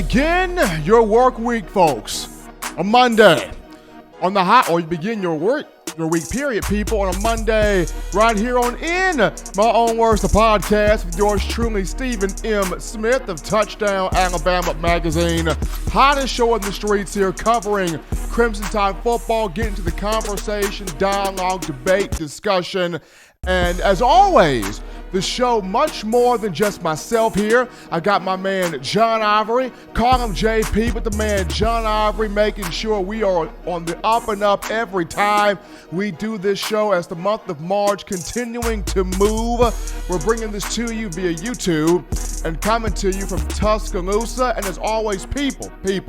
begin your work week, folks, on Monday. Or you begin your week period, people, on a Monday right here on In My Own Words, the podcast with yours truly, Stephen M. Smith of Touchdown Alabama Magazine. Hottest show in the streets here, covering Crimson Tide football, getting to the conversation, dialogue, debate, discussion. And as always, the show much more than just myself here. I got my man John Ivory, call him JP, but the man John Ivory making sure we are on the up and up every time we do this show as the month of March continuing to move. We're bringing this to you via YouTube and coming to you from Tuscaloosa. And as always, people, we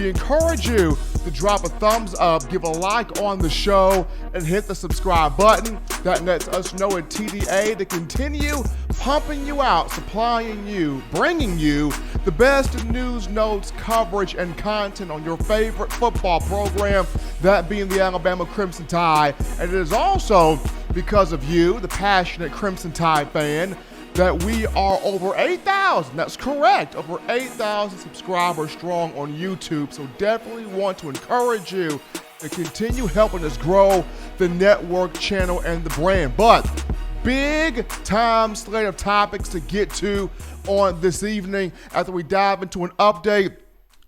encourage you to drop a thumbs up, give a like on the show, and hit the subscribe button. That lets us know at TDA to continue pumping you out, supplying you, bringing you the best news, notes, coverage, and content on your favorite football program, that being the Alabama Crimson Tide. And it is also because of you, the passionate Crimson Tide fan, that we are over 8,000. That's correct. Over 8,000 subscribers strong on YouTube. So definitely want to encourage you to continue helping us grow the network, channel, and the brand. But big time slate of topics to get to on this evening. After we dive into an update,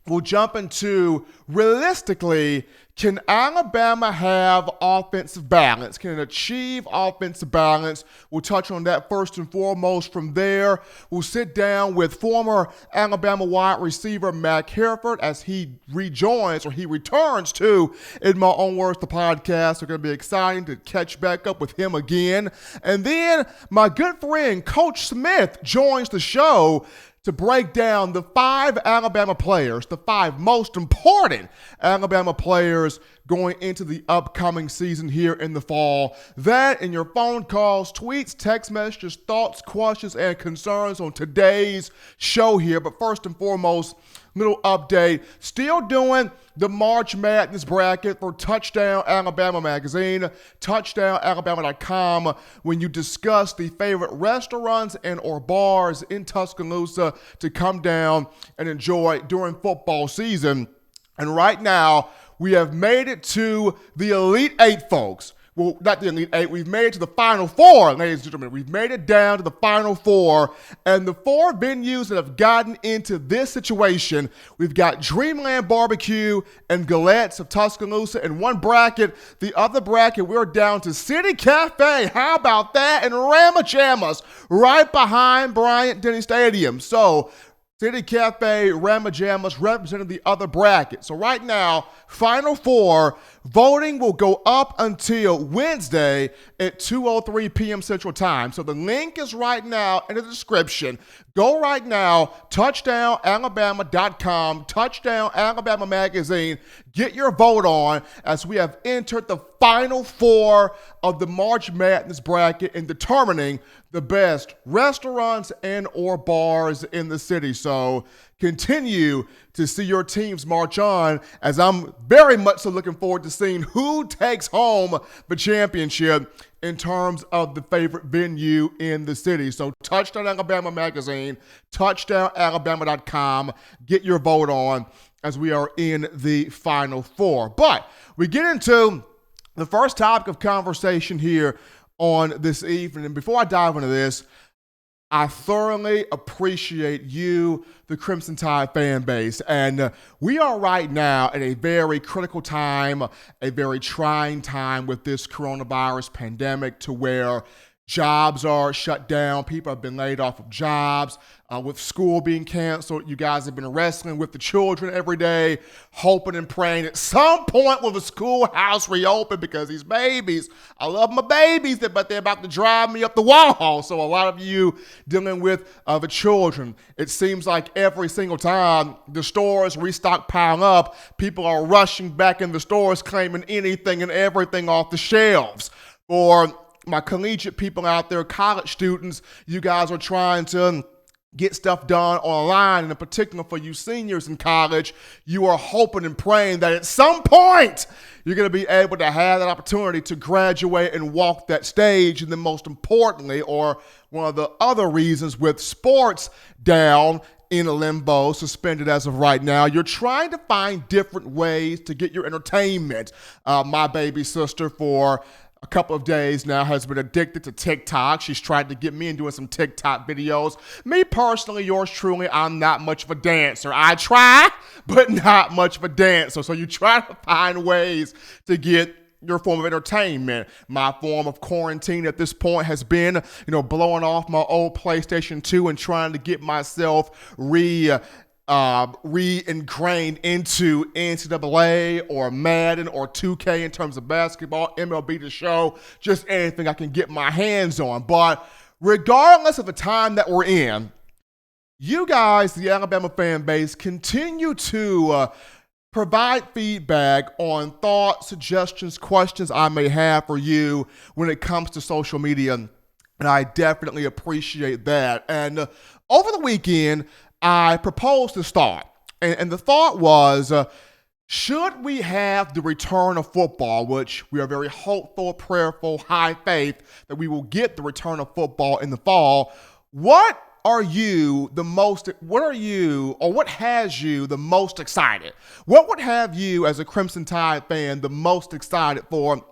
we'll jump into, realistically, can Alabama have offensive balance? Can it achieve offensive balance? We'll touch on that first and foremost. From there, we'll sit down with former Alabama wide receiver Mac Hereford as he returns to In My Own Words, the podcast. It's going to be exciting to catch back up with him again. And then my good friend Coach Smith joins the show to break down the five most important Alabama players going into the upcoming season here in the fall. That and your phone calls, tweets, text messages, thoughts, questions, and concerns on today's show here. But first and foremost, little update. Still doing the March Madness bracket for Touchdown Alabama Magazine, touchdownalabama.com, when you discuss the favorite restaurants and or bars in Tuscaloosa to come down and enjoy during football season. And right now, we have made it to the Elite Eight, folks. Well, not the Elite Eight. We've made it to the Final Four, ladies and gentlemen. We've made it down to the Final Four. And the four venues that have gotten into this situation, we've got Dreamland Barbecue and Galette's of Tuscaloosa in one bracket. The other bracket, we're down to City Cafe. How about that? And Ramajamas right behind Bryant-Denny Stadium. So City Cafe, Ramajamas representing the other bracket. So right now, Final Four, voting will go up until Wednesday at 2:03 p.m. Central Time. So the link is right now in the description. Go right now, touchdownalabama.com, Touchdown Alabama Magazine. Get your vote on as we have entered the Final Four of the March Madness bracket in determining the best restaurants and or bars in the city. So continue to see your teams march on, as I'm very much so looking forward to seeing who takes home the championship in terms of the favorite venue in the city. So Touchdown Alabama Magazine, touchdownalabama.com, get your vote on as we are in the Final Four. But we get into the first topic of conversation here on this evening. And before I dive into this, I thoroughly appreciate you, the Crimson Tide fan base. And we are right now at a very critical time, a very trying time with this coronavirus pandemic, to where jobs are shut down. People have been laid off of jobs. With school being canceled, you guys have been wrestling with the children every day, hoping and praying at some point will the schoolhouse reopen, because these babies, I love my babies, but they're about to drive me up the wall. So a lot of you dealing with the children, it seems like every single time the stores restock, pile up, people are rushing back in the stores claiming anything and everything off the shelves. Or my collegiate people out there, college students, you guys are trying to get stuff done online, and in particular for you seniors in college, you are hoping and praying that at some point you're going to be able to have that opportunity to graduate and walk that stage. And then most importantly, or one of the other reasons with sports down in limbo, suspended as of right now. You're trying to find different ways to get your entertainment. My baby sister, for a couple of days now, has been addicted to TikTok. She's tried to get me in doing some TikTok videos. Me personally, yours truly, I'm not much of a dancer. I try, but not much of a dancer. So you try to find ways to get your form of entertainment. My form of quarantine at this point has been, blowing off my old PlayStation 2 and trying to get myself re-ingrained into NCAA or Madden or 2K in terms of basketball, MLB The Show, just anything I can get my hands on. But regardless of the time that we're in, you guys, the Alabama fan base, continue to provide feedback on thoughts, suggestions, questions I may have for you when it comes to social media, and I definitely appreciate that. And over the weekend, I proposed this thought, and the thought was, should we have the return of football, which we are very hopeful, prayerful, high faith that we will get the return of football in the fall? What has you the most excited? What would have you as a Crimson Tide fan the most excited for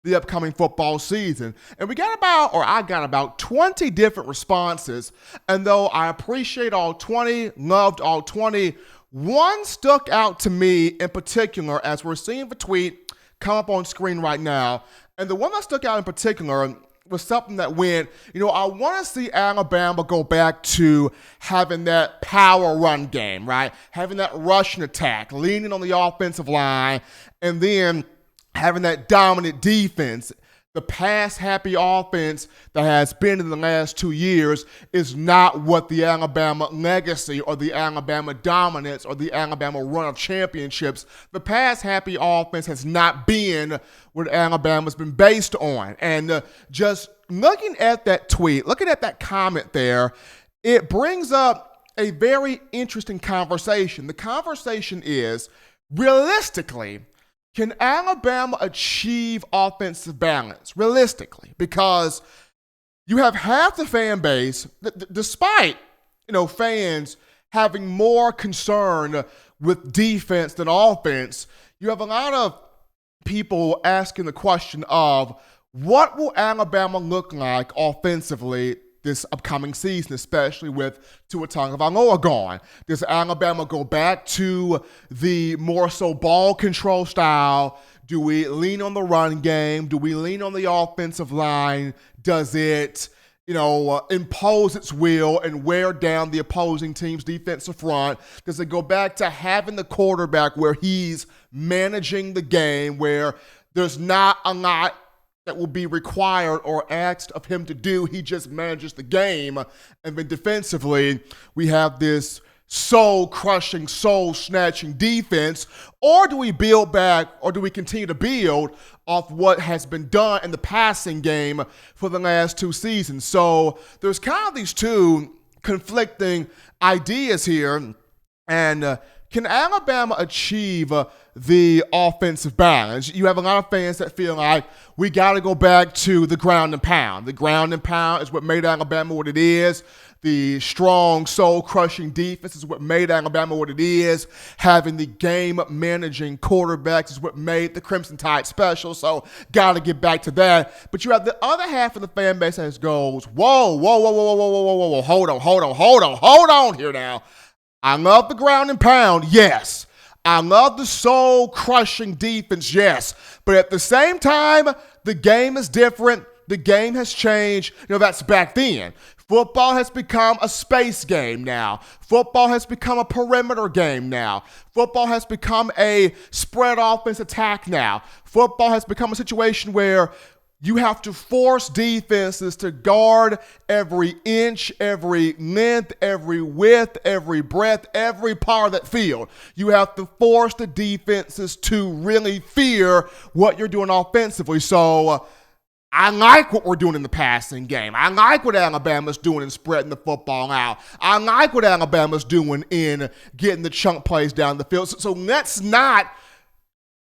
the upcoming football season? And I got about 20 different responses. And though I appreciate all 20, loved all 20, one stuck out to me in particular as we're seeing the tweet come up on screen right now. And the one that stuck out in particular was something that went, I want to see Alabama go back to having that power run game, right? Having that rushing attack, leaning on the offensive line, and then having that dominant defense. The pass-happy offense that has been in the last 2 years is not what the Alabama legacy or the Alabama dominance or the Alabama run of championships. The pass-happy offense has not been what Alabama's been based on. And just looking at that tweet, looking at that comment there, it brings up a very interesting conversation. The conversation is, realistically, can Alabama achieve offensive balance realistically? Because you have half the fan base, despite fans having more concern with defense than offense, you have a lot of people asking the question of, what will Alabama look like offensively this upcoming season, especially with Tua Tagovailoa gone? Does Alabama go back to the more so ball control style? Do we lean on the run game? Do we lean on the offensive line? Does it, impose its will and wear down the opposing team's defensive front? Does it go back to having the quarterback where he's managing the game, where there's not a lot that will be required or asked of him to do? He just manages the game. And then defensively, we have this soul-crushing, soul-snatching defense. Or do we build back, or do we continue to build off what has been done in the passing game for the last 2 seasons? So there's kind of these two conflicting ideas here. And can Alabama achieve the offensive balance? You have a lot of fans that feel like we got to go back to the ground and pound. The ground and pound is what made Alabama what it is. The strong, soul-crushing defense is what made Alabama what it is. Having the game-managing quarterbacks is what made the Crimson Tide special, so got to get back to that. But you have the other half of the fan base that goes, whoa, hold on here now. I love the ground and pound, yes. I love the soul-crushing defense, yes. But at the same time, the game is different. The game has changed. That's back then. Football has become a space game now. Football has become a perimeter game now. Football has become a spread offense attack now. Football has become a situation where you have to force defenses to guard every inch, every length, every width, every breadth, every part of that field. You have to force the defenses to really fear what you're doing offensively. So I like what we're doing in the passing game. I like what Alabama's doing in spreading the football out. I like what Alabama's doing in getting the chunk plays down the field. So let's not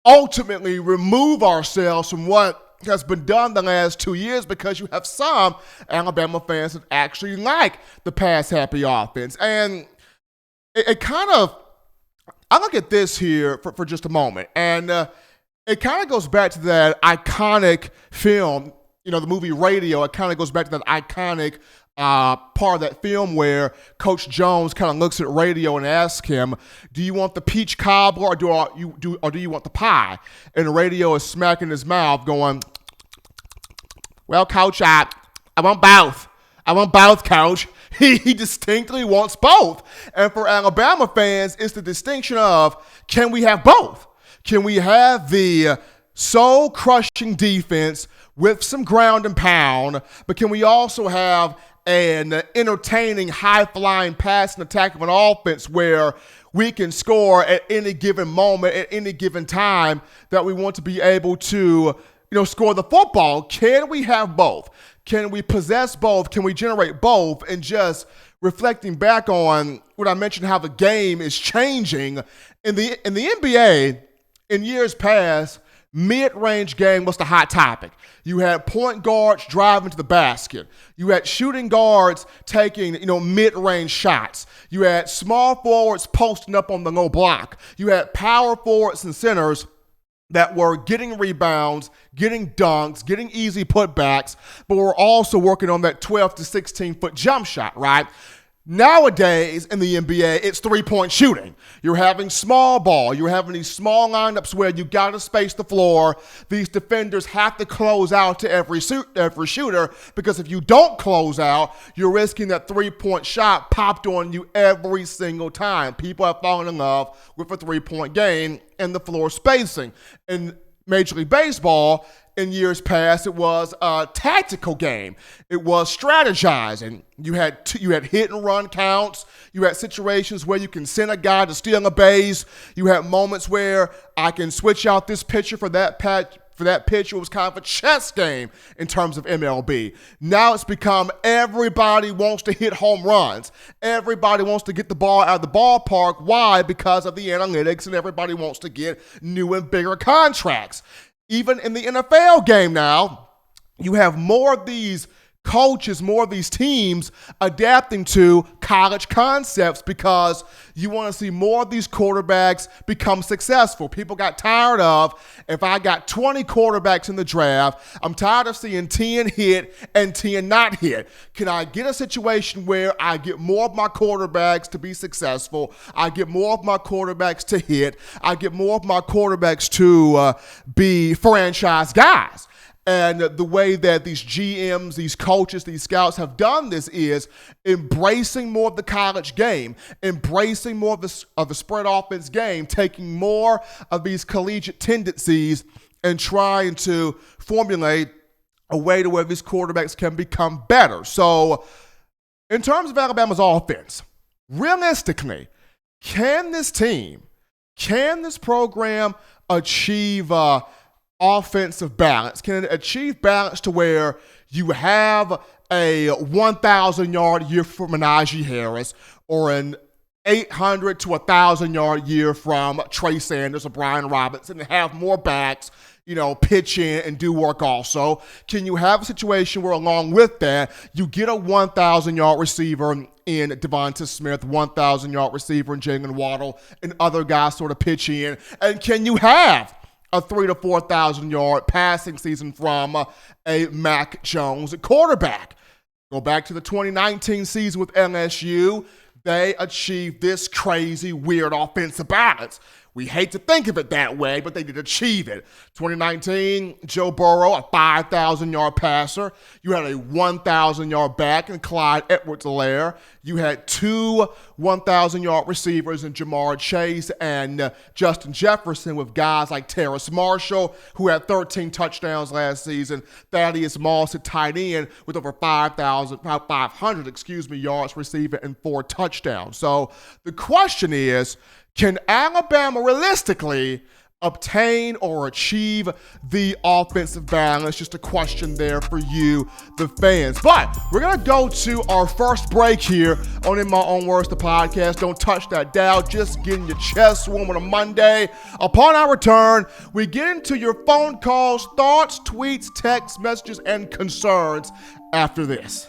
ultimately remove ourselves from what has been done the last 2 years, because you have some Alabama fans that actually like the pass-happy offense. And it kind of, I look at this here for just a moment, and it kind of goes back to that iconic film, the movie Radio. It kind of goes back to that iconic part of that film where Coach Jones kind of looks at Radio and asks him, do you want the peach cobbler or do you want the pie? And Radio is smacking his mouth going, well, Coach, I want both. I want both, Coach. He distinctly wants both. And for Alabama fans, it's the distinction of, can we have both? Can we have the soul-crushing defense with some ground and pound, but can we also have an entertaining, high-flying pass and attack of an offense where we can score at any given moment, at any given time that we want to be able to, score the football? Can we have both? Can we possess both? Can we generate both? And just reflecting back on what I mentioned, how the game is changing in the NBA in years past. Mid-range game was the hot topic. You had point guards driving to the basket. You had shooting guards taking, mid-range shots. You had small forwards posting up on the low block. You had power forwards and centers that were getting rebounds, getting dunks, getting easy putbacks, but were also working on that 12 to 16-foot jump shot, right? Nowadays in the NBA, it's three-point shooting. You're having small ball. You're having these small lineups where you got to space the floor. These defenders have to close out to every shooter, because if you don't close out, you're risking that three-point shot popped on you every single time. People have fallen in love with a three-point game and the floor spacing. In Major League Baseball, in years past, it was a tactical game. It was strategizing. You had hit and run counts. You had situations where you can send a guy to steal a base. You had moments where I can switch out this pitcher for that pitcher. It was kind of a chess game in terms of MLB. Now it's become everybody wants to hit home runs. Everybody wants to get the ball out of the ballpark. Why? Because of the analytics, and everybody wants to get new and bigger contracts. Even in the NFL game now, you have more of these coaches, more of these teams adapting to college concepts because you want to see more of these quarterbacks become successful. People got tired of, if I got 20 quarterbacks in the draft, I'm tired of seeing 10 hit and 10 not hit. Can I get a situation where I get more of my quarterbacks to be successful? I get more of my quarterbacks to hit. I get more of my quarterbacks to be franchise guys. And the way that these GMs, these coaches, these scouts have done this is embracing more of the college game, embracing more of the spread offense game, taking more of these collegiate tendencies and trying to formulate a way to where these quarterbacks can become better. So in terms of Alabama's offense, realistically, can this program achieve offensive balance? Can it achieve balance to where you have a 1,000-yard year from Najee Harris or an 800 to 1,000-yard year from Trey Sanders or Brian Robinson, and have more backs, pitch in and do work also? Can you have a situation where along with that, you get a 1,000-yard receiver in Devonta Smith, 1,000-yard receiver in Jalen Waddle, and other guys sort of pitch in? And can you have a 3,000 to 4,000 yard passing season from a Mac Jones at quarterback? Go back to the 2019 season with LSU. They achieved this crazy, weird offensive balance. We hate to think of it that way, but they did achieve it. 2019, Joe Burrow, a 5,000-yard passer. You had a 1,000-yard back in Clyde Edwards-Helaire. You had two 1,000-yard receivers in Jamar Chase and Justin Jefferson, with guys like Terrace Marshall, who had 13 touchdowns last season. Thaddeus Moss at tight end with over 500 yards receiving and 4 touchdowns. So the question is, can Alabama realistically obtain or achieve the offensive balance? Just a question there for you, the fans. But we're going to go to our first break here on In My Own Words, the podcast. Don't touch that dial. Just getting your chest warm on a Monday. Upon our return, we get into your phone calls, thoughts, tweets, text messages, and concerns after this.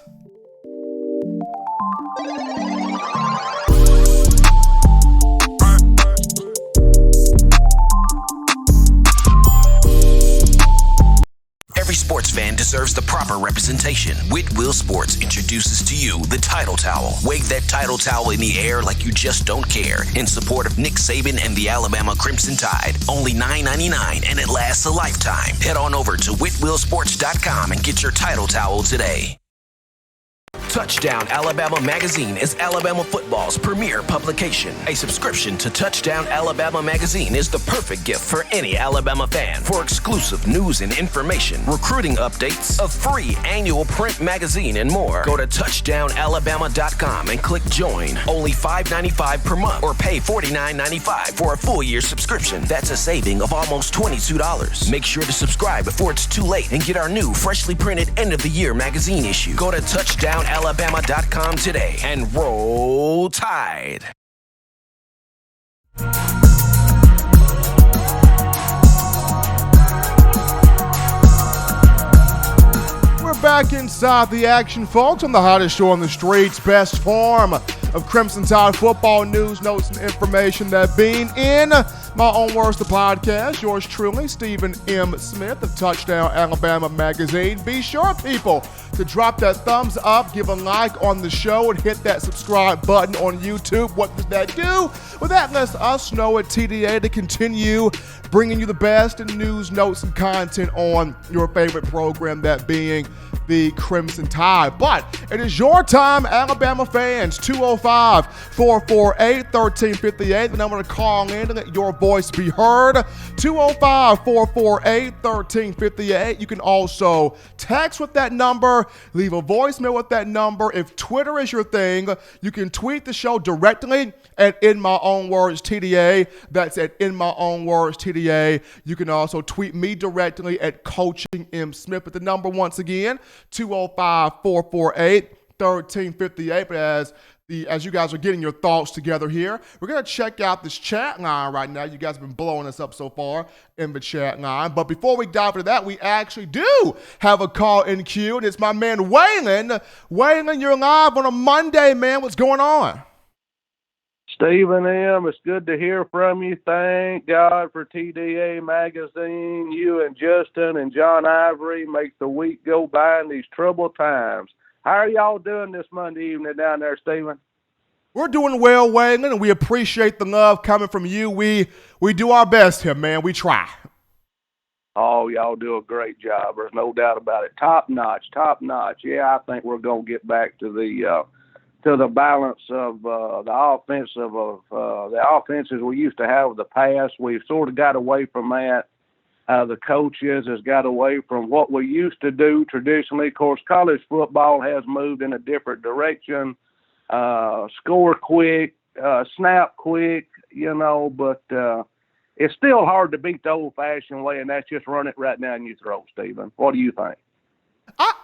deserves the proper representation. Whitwell Sports introduces to you the Title Towel. Wave that Title Towel in the air like you just don't care. In support of Nick Saban and the Alabama Crimson Tide. Only $9.99 and it lasts a lifetime. Head on over to whitwellsports.com and get your Title Towel today. Touchdown Alabama Magazine is Alabama football's premier publication. A subscription to Touchdown Alabama Magazine is the perfect gift for any Alabama fan. For exclusive news and information, recruiting updates, a free annual print magazine, and more, go to touchdownalabama.com and click join. Only $5.95 per month or pay $49.95 for a full year subscription. That's a saving of almost $22. Make sure to subscribe before it's too late and get our new freshly printed end of the year magazine issue. Go to touchdownalabama.com today and roll Tide. We're back inside the action, folks, on the hottest show on the streets, best form of Crimson Tide football news, notes, and information. That being in my own words, the podcast. Yours truly, Stephen M. Smith of Touchdown Alabama Magazine. Be sure, people, to drop that thumbs up, give a like on the show, and hit that subscribe button on YouTube. What does that do? Well, that lets us know at TDA to continue bringing you the best in news, notes, and content on your favorite program, that being the Crimson Tide. But it is your time, Alabama fans. 205-448-1358. The number to call in to let your voice be heard. 205-448-1358. You can also text with that number, leave a voicemail with that number. If Twitter is your thing, you can tweet the show directly at In My Own Words TDA. That's at In My Own Words TDA. You can also tweet me directly at Coaching M. Smith. But the number, once again, 205-448-1358. But as you guys are getting your thoughts together here, we're going to check out this chat line right now. You guys have been blowing us up so far in the chat line. But before we dive into that, we actually do have a call in queue, and it's my man Waylon. Waylon, you're live on a Monday, man. What's going on? Stephen M., it's good to hear from you. Thank God for TDA Magazine. You and Justin and John Ivory make the week go by in these troubled times. How are y'all doing this Monday evening down there, Stephen? We're doing well, Waylon, and we appreciate the love coming from you. We do our best here, man. We try. Oh, y'all do a great job. There's no doubt about it. Top notch, top notch. Yeah, I think we're going to get back to the balance of the offenses we used to have in the past. We've sort of got away from that. The coaches has got away from what we used to do traditionally. Of course, college football has moved in a different direction. Score quick, snap quick, but it's still hard to beat the old-fashioned way, and that's just run it right down your throat, Stephen. What do you think? I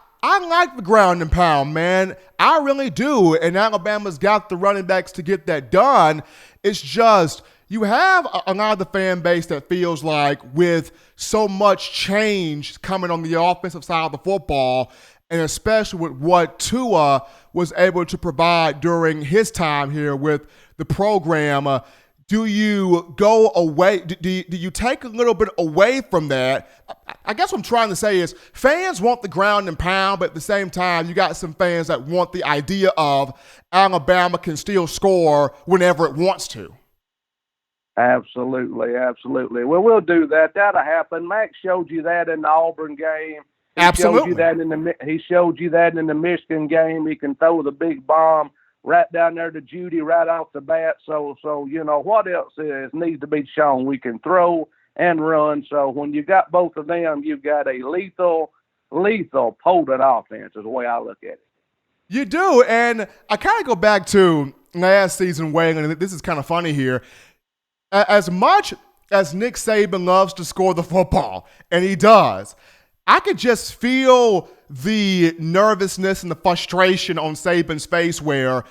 like the ground and pound, man. I really do. And Alabama's got the running backs to get that done. It's just you have a lot of the fan base that feels like with so much change coming on the offensive side of the football, and especially with what Tua was able to provide during his time here with the program, do you go away? Do you take a little bit away from that? I guess what I'm trying to say is fans want the ground and pound, but at the same time, you got some fans that want the idea of Alabama can still score whenever it wants to. Absolutely, absolutely. Well, we'll do that. That'll happen. Max showed you that in the Auburn game. Absolutely. He showed you that in the Michigan game. He can throw the big bomb right down there to Judy right off the bat. So what else needs to be shown? We can throw and run. So when you got both of them, you've got a lethal, potent offense is the way I look at it. You do, and I kind of go back to last season, Waylon, and this is kind of funny here. As much as Nick Saban loves to score the football, and he does, I could just feel the nervousness and the frustration on Saban's face where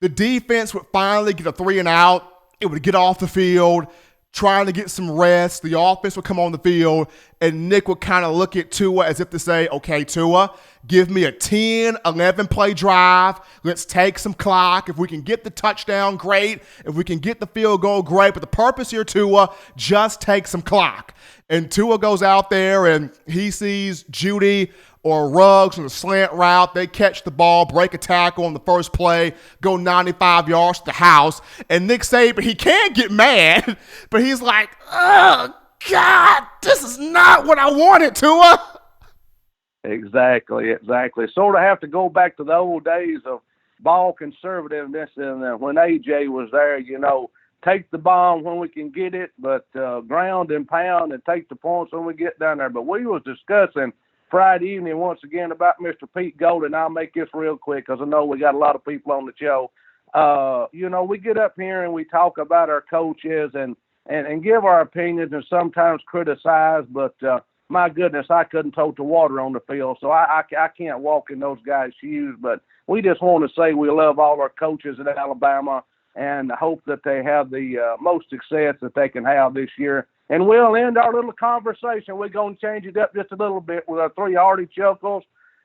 the defense would finally get a 3 and out. It would get off the field, trying to get some rest. The offense would come on the field, and Nick would kind of look at Tua as if to say, okay, Tua, give me a 10, 11-play drive. Let's take some clock. If we can get the touchdown, great. If we can get the field goal, great. But the purpose here, Tua, just take some clock. And Tua goes out there, and he sees Judy or Ruggs on a slant route. They catch the ball, break a tackle on the first play, go 95 yards to the house. And Nick Saban, he can't get mad, but he's like, oh, God, this is not what I wanted, Tua. Exactly. Sort of have to go back to the old days of ball conservativeness, and when AJ was there, take the bomb when we can get it, but ground and pound and take the points when we get down there. But we was discussing Friday evening once again about Mr. Pete Gold, and I'll make this real quick because I know we got a lot of people on the show. We get up here and we talk about our coaches and give our opinions and sometimes criticize, but my goodness, I couldn't tote the water on the field, so I can't walk in those guys' shoes. But we just want to say we love all our coaches at Alabama and hope that they have the most success that they can have this year. And we'll end our little conversation. We're going to change it up just a little bit with our three hearty chuckles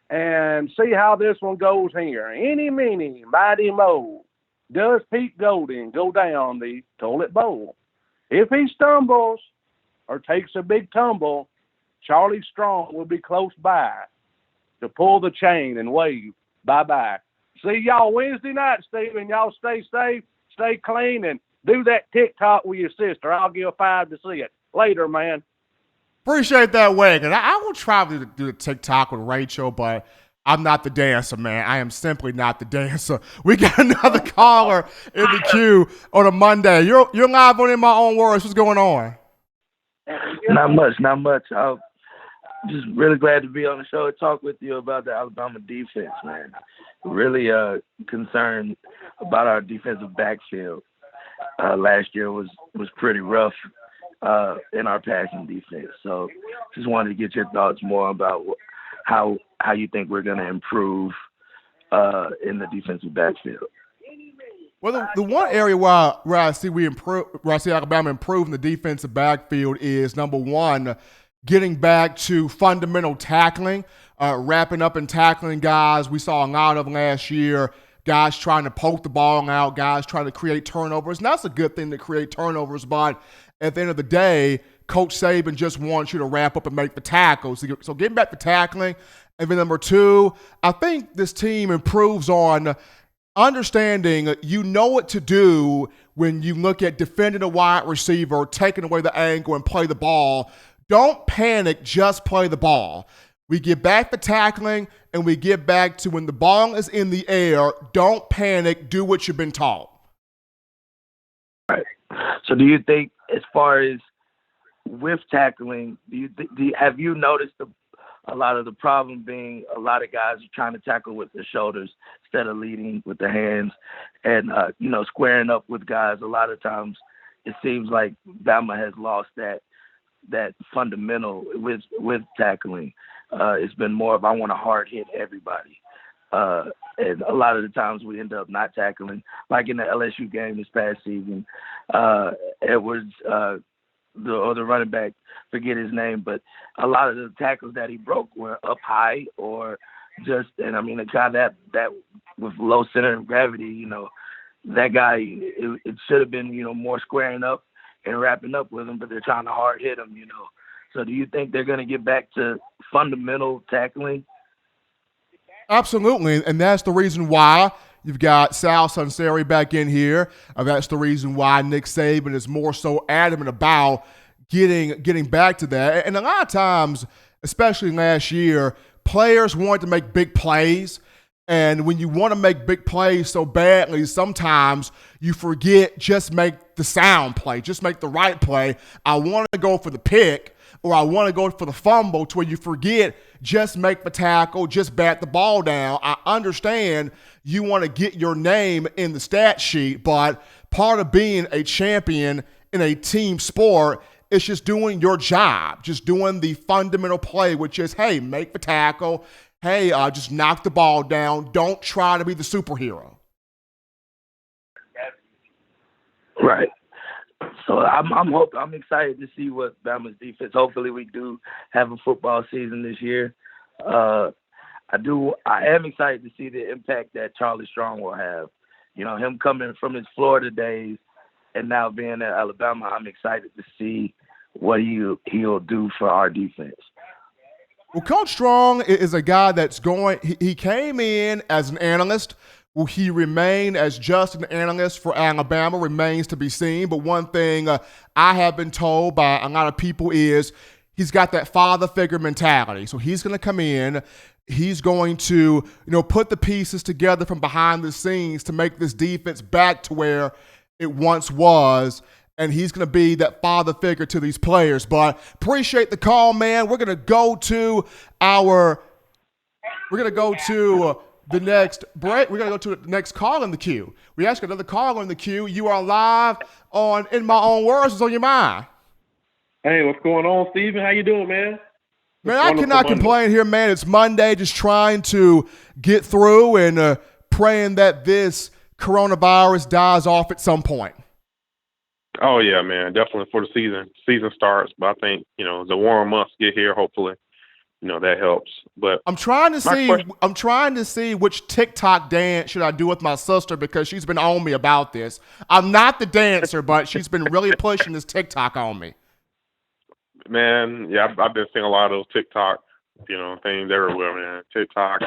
and see how this one goes here. Eeny, meeny, mighty mo, does Pete Golding go down the toilet bowl? If he stumbles or takes a big tumble, Charlie Strong will be close by to pull the chain and wave bye-bye. See y'all Wednesday night, Stephen. Y'all stay safe, stay clean, and do that TikTok with your sister. I'll give 5 to see it. Later, man. Appreciate that, Wagon. I will try to do the TikTok with Rachel, but I'm not the dancer, man. I am simply not the dancer. We got another caller in the queue on a Monday. You're live on In My Own Words. What's going on? Not much. I'm just really glad to be on the show and talk with you about the Alabama defense, man. Really concerned about our defensive backfield. Last year was pretty rough in our passing defense. So just wanted to get your thoughts more about how you think we're going to improve in the defensive backfield. Well, the one area where I see Alabama improve in the defensive backfield is, number one, getting back to fundamental tackling, wrapping up and tackling guys. We saw a lot of last year, guys trying to poke the ball out, guys trying to create turnovers. And that's a good thing to create turnovers, but at the end of the day, Coach Saban just wants you to wrap up and make the tackles. So getting back to tackling. And then number two, I think this team improves on understanding you know what to do when you look at defending a wide receiver, taking away the angle and play the ball. Don't panic, just play the ball. We get back to tackling and we get back to when the ball is in the air, don't panic, do what you've been taught. Right. So do you think, as far as with tackling, have you noticed a lot of the problem being a lot of guys are trying to tackle with their shoulders instead of leading with their hands and, squaring up with guys? A lot of times it seems like Bama has lost that fundamental with tackling. It's been more of I want to hard hit everybody. And a lot of the times we end up not tackling. Like in the LSU game this past season, Edwards, the running back, forget his name, but a lot of the tackles that he broke were up high or just, and I mean, a guy that with low center of gravity, that guy, it should have been, more squaring up and wrapping up with him, but they're trying to hard hit him, So do you think they're going to get back to fundamental tackling? Absolutely, and that's the reason why you've got Sal Sunseri back in here. That's the reason why Nick Saban is more so adamant about getting back to that. And a lot of times, especially last year, players want to make big plays. And when you want to make big plays so badly, sometimes you forget just make the sound play, just make the right play. I want to go for the pick, or I want to go for the fumble, to where you forget just make the tackle, just bat the ball down. I understand you want to get your name in the stat sheet, but part of being a champion in a team sport is just doing your job, just doing the fundamental play, which is, hey, make the tackle. Hey, just knock the ball down. Don't try to be the superhero. Right. So I'm excited to see what Bama's defense. Hopefully, we do have a football season this year. I am excited to see the impact that Charlie Strong will have. Him coming from his Florida days and now being at Alabama. I'm excited to see what he'll do for our defense. Well, Coach Strong is a guy that's he came in as an analyst. Will he remain as just an analyst for Alabama remains to be seen. But one thing I have been told by a lot of people is he's got that father figure mentality. So he's going to come in. He's going to, put the pieces together from behind the scenes to make this defense back to where it once was. And he's going to be that father figure to these players. But appreciate the call, man. We're going to go to the next break. We're going to go to the next call in the queue. We asked another caller in the queue. You are live on In My Own Words. What's on your mind? Hey, what's going on, Steven? How you doing, man? Man, I cannot complain here, man. It's Monday, just trying to get through and praying that this coronavirus dies off at some point. Oh, yeah, man. Definitely for the season. Season starts, but I think, the warm months get here, hopefully. That helps. But I'm trying to see which TikTok dance should I do with my sister because she's been on me about this. I'm not the dancer, but she's been really pushing this TikTok on me. Man, yeah, I've been seeing a lot of those TikTok, things everywhere, man. TikTok,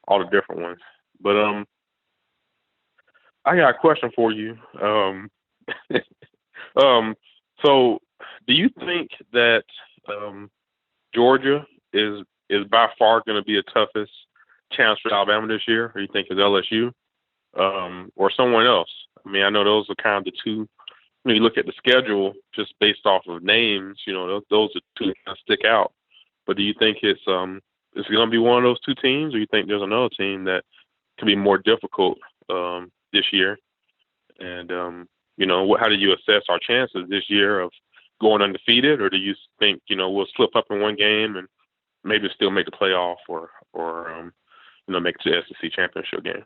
all the different ones. But I got a question for you. So do you think that Georgia is by far going to be the toughest chance for Alabama this year, or you think it's LSU or someone else? I mean, I know those are kind of the two. When you look at the schedule, just based off of names, those are two that kind of stick out. But do you think it's going to be one of those two teams, or you think there's another team that can be more difficult this year? And how do you assess our chances this year of going undefeated, or do you think we'll slip up in one game and maybe still make the playoff, or make it to the SEC championship game?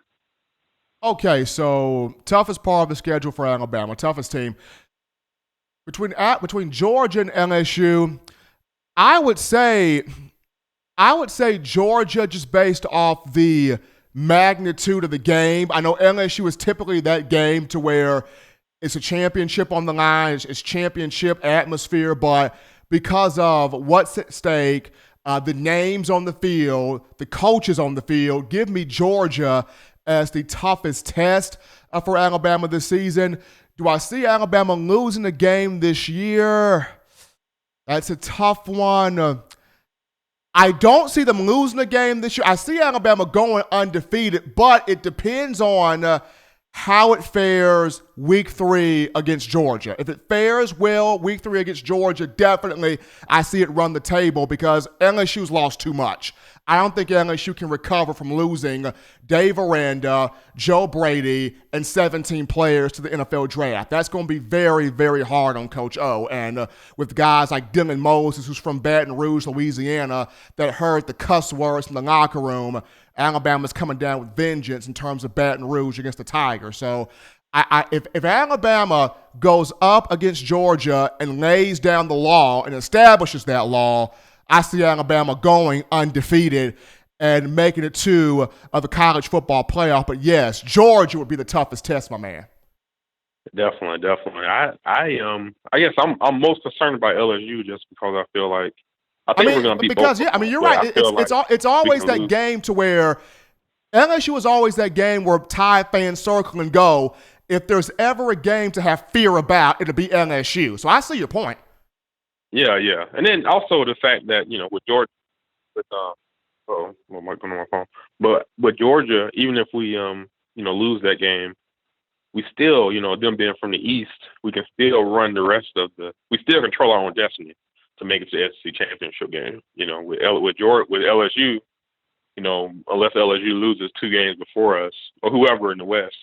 Okay, so toughest part of the schedule for Alabama, toughest team between Georgia and LSU. I would say Georgia, just based off the magnitude of the game. I know LSU is typically that game to where it's a championship on the line, it's championship atmosphere, but because of what's at stake, the names on the field, the coaches on the field, give me Georgia as the toughest test for Alabama this season. Do I see Alabama losing a game this year? That's a tough one. I don't see them losing a game this year. I see Alabama going undefeated, but it depends on how it fares week 3 against Georgia. If it fares well week 3 against Georgia, definitely I see it run the table because LSU's lost too much. I don't think LSU can recover from losing Dave Aranda, Joe Brady, and 17 players to the NFL draft. That's going to be very, very hard on Coach O. And with guys like Dylan Moses, who's from Baton Rouge, Louisiana, that heard the cuss words in the locker room, Alabama's coming down with vengeance in terms of Baton Rouge against the Tigers. So if Alabama goes up against Georgia and lays down the law and establishes that law, I see Alabama going undefeated and making it to the college football playoff. But yes, Georgia would be the toughest test, my man. Definitely. I guess I'm most concerned about LSU just because I feel like we're going to be because both. You're right. It's always that game to where LSU is always that game where Tide fans circle and go. If there's ever a game to have fear about, it'll be LSU. So I see your point. Yeah. And then also the fact that, with Georgia, what am I going on my phone? But with Georgia, even if we, lose that game, we still, them being from the East, we can still run the rest of we still control our own destiny to make it to the SEC championship game. With LSU, unless LSU loses 2 games before us or whoever in the West,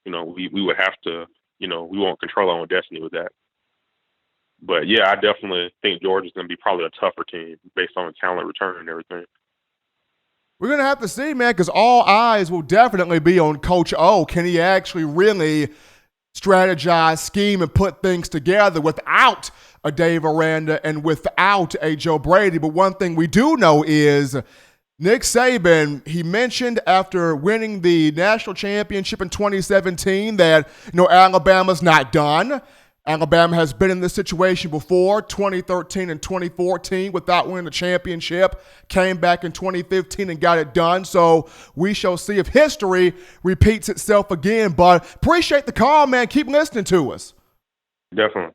we would have to, we won't control our own destiny with that. But, yeah, I definitely think Georgia's going to be probably a tougher team based on the talent return and everything. We're going to have to see, man, because all eyes will definitely be on Coach O. Can he actually really strategize, scheme, and put things together without a Dave Aranda and without a Joe Brady? But one thing we do know is Nick Saban, he mentioned after winning the national championship in 2017 that, Alabama's not done. Alabama has been in this situation before, 2013 and 2014, without winning the championship. Came back in 2015 and got it done. So we shall see if history repeats itself again. But appreciate the call, man. Keep listening to us. Definitely.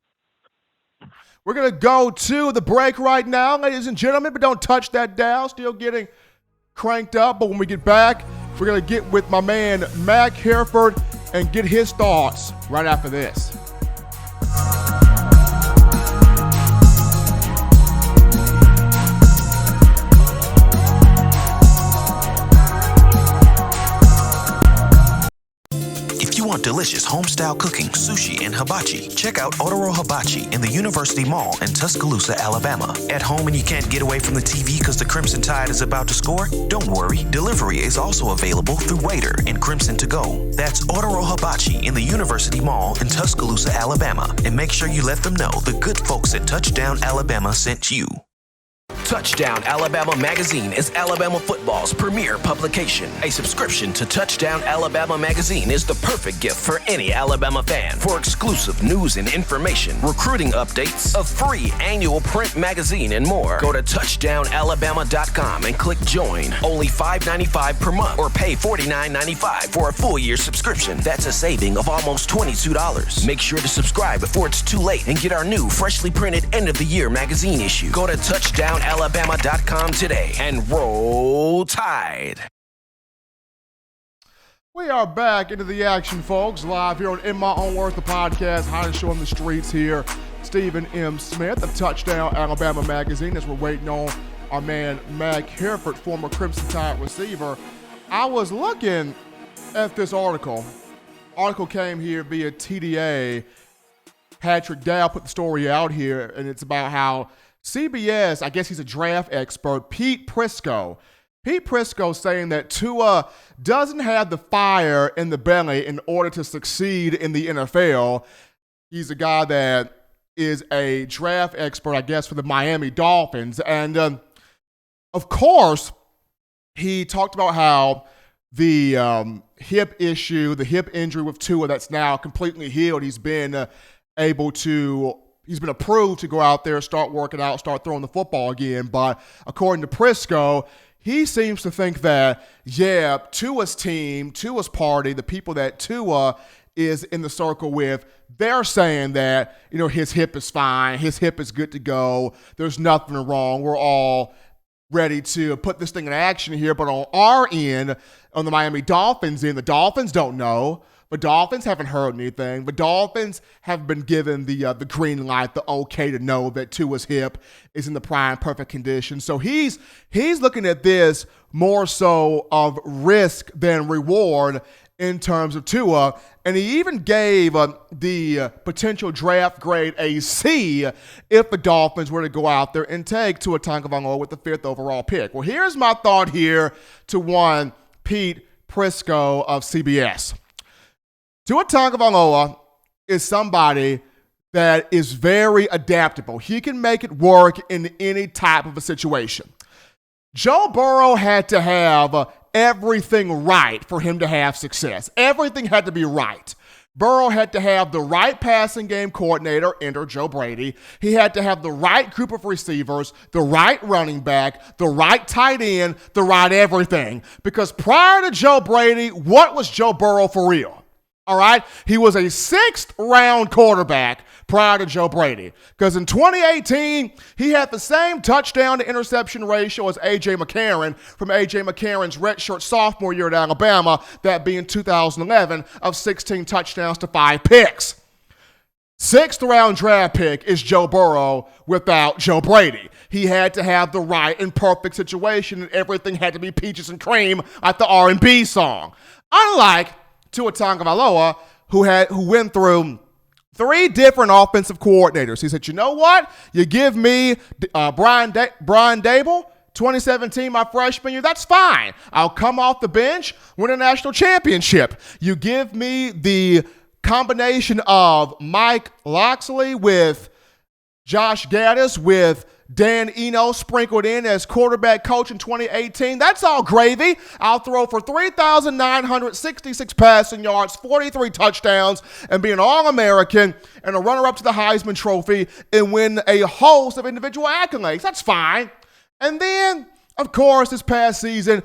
We're going to go to the break right now, ladies and gentlemen, but don't touch that dial. Still getting cranked up. But when we get back, we're going to get with my man, Mac Hereford, and get his thoughts right after this. If you want delicious home-style cooking, sushi, and hibachi, check out Otoro Hibachi in the University Mall in Tuscaloosa, Alabama. At home and you can't get away from the TV because the Crimson Tide is about to score? Don't worry, delivery is also available through Waitr and Crimson2go. That's Otoro Hibachi in the University Mall in Tuscaloosa, Alabama. And make sure you let them know the good folks at Touchdown Alabama sent you. Touchdown Alabama Magazine is Alabama football's premier publication. A subscription to Touchdown Alabama Magazine is the perfect gift for any Alabama fan. For exclusive news and information, recruiting updates, a free annual print magazine, and more, go to touchdownalabama.com and click join. Only $5.95 per month or pay $49.95 for a full year subscription. That's a saving of almost $22. Make sure to subscribe before it's too late and get our new freshly printed end of the year magazine issue. Go to touchdownalabama.com today and roll Tide. We are back into the action, folks, live here on In My Own Words, the podcast, hottest show on the streets here. Stephen M. Smith of Touchdown Alabama Magazine, as we're waiting on our man Mac Hereford, former Crimson Tide receiver. I was looking at this article. Article came here via TDA. Patrick Dow put the story out here, and it's about how CBS, I guess he's a draft expert, Pete Prisco saying that Tua doesn't have the fire in the belly in order to succeed in the NFL. He's a guy that is a draft expert, I guess, for the Miami Dolphins. And, of course, he talked about how the hip issue, the hip injury with Tua that's now completely healed, he's been approved to go out there, start working out, start throwing the football again. But according to Prisco, he seems to think that, Tua's team, Tua's party, the people that Tua is in the circle with, they're saying that, his hip is fine, his hip is good to go, there's nothing wrong, we're all ready to put this thing in action here. But on our end, on the Miami Dolphins end, the Dolphins don't know. The Dolphins haven't heard anything. The Dolphins have been given the green light, the okay to know that Tua's hip is in the prime perfect condition. So he's looking at this more so of risk than reward in terms of Tua. And he even gave the potential draft grade a C if the Dolphins were to go out there and take Tua Tagovailoa with the 5th overall pick. Well, here's my thought here to one Pete Prisco of CBS. Tua Tagovailoa is somebody that is very adaptable. He can make it work in any type of a situation. Joe Burrow had to have everything right for him to have success. Everything had to be right. Burrow had to have the right passing game coordinator, enter Joe Brady. He had to have the right group of receivers, the right running back, the right tight end, the right everything. Because prior to Joe Brady, what was Joe Burrow for real? All right, he was a 6th-round quarterback prior to Joe Brady. Because in 2018, he had the same touchdown-to-interception ratio as A.J. McCarron from A.J. McCarron's redshirt sophomore year at Alabama, that being 2011, of 16 touchdowns to 5 picks. 6th-round draft pick is Joe Burrow without Joe Brady. He had to have the right and perfect situation, and everything had to be peaches and cream like the R&B song. Unlike Tua Tagovailoa, who went through 3 different offensive coordinators. He said, you know what? You give me Brian Dable, 2017, my freshman year, that's fine. I'll come off the bench, win a national championship. You give me the combination of Mike Locksley with Josh Gaddis with Dan Eno sprinkled in as quarterback coach in 2018. That's all gravy. I'll throw for 3,966 passing yards, 43 touchdowns, and be an All-American and a runner-up to the Heisman Trophy and win a host of individual accolades. That's fine. And then, of course, this past season,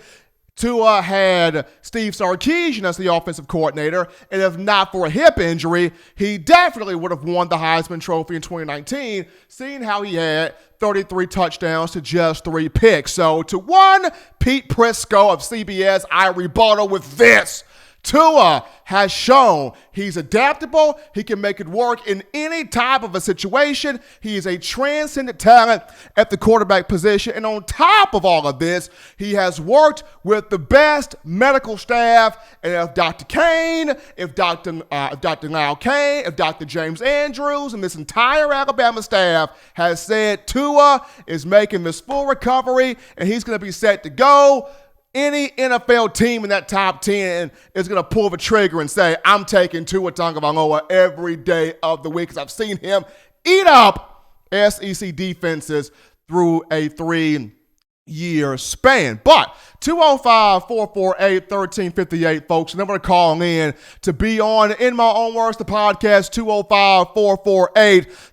Tua had Steve Sarkisian as the offensive coordinator, and if not for a hip injury, he definitely would have won the Heisman Trophy in 2019, seeing how he had 33 touchdowns to just 3 picks. So to one Pete Prisco of CBS, I rebuttal with this. Tua has shown he's adaptable. He can make it work in any type of a situation. He is a transcendent talent at the quarterback position. And on top of all of this, he has worked with the best medical staff. And if Dr. Kane, if Dr. Lyle Kane, if Dr. James Andrews, and this entire Alabama staff has said Tua is making this full recovery and he's going to be set to go, any NFL team in that top 10 is going to pull the trigger and say, I'm taking Tua Tagovailoa every day of the week because I've seen him eat up SEC defenses through a 3-year span. But 205-448-1358, folks, and I'm going to call in to be on In My Own Words, the podcast,